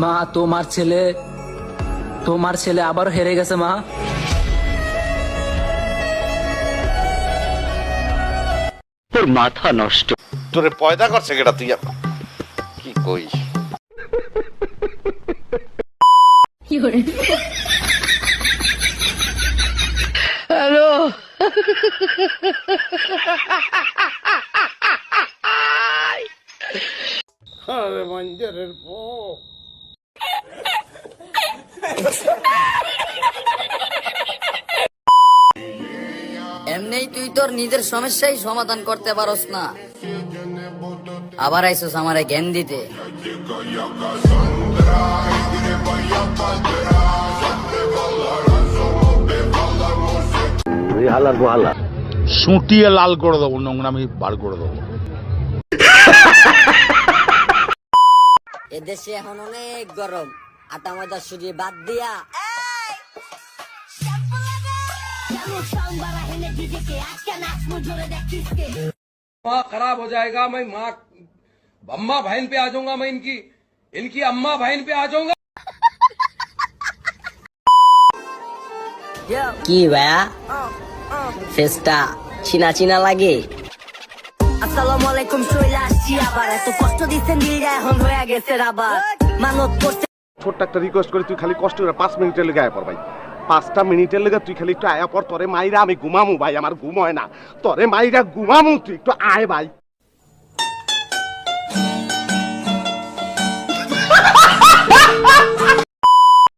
মা তোমার ছেলে আবার হেরে গেছে মা। তোর মাথা নষ্ট। তোরে পয়দা করছে কেটা তুই কি কই? হ্যালো। আরে মঞ্জরের পো এমনিই তুই তোর নিজের সমস্যাই সমাধান করতে পারস না, আবার আইসোস আমারে জ্ঞান দিতে। সুটিয়ে লাল করে দেবো, নোংরামি বার করে দেবো। এদেশে এখন অনেক গরম, আটা ময়দা সুজি বাদ দিয়া माँ खराब हो जाएगा, मैं माँ अम्मा बहन पे आ जाऊंगा, मैं इनकी अम्मा बहन पे आ जाऊंगा। কি ভাইয়া ফেসটা চিনা চিনা লাগে। আসসালামু আলাইকুম, চলে আসছি আবার। এত কষ্ট দিচ্ছেন দিলটা এখন হয়ে গেছে আবার মানত করতে। ছোট্ট একটা রিকোয়েস্ট করে তুই খালি কষ্ট করে 5 মিনিটের লেগে আয়া পর ভাই। 5টা মিনিটের লেগে তুই খালি একটু আয়া পর, তোরে মাইরা আমি ঘুমামু ভাই, আমার ঘুম হয় না। তোরে মাইরা ঘুমামু, তুই একটু আয় ভাই।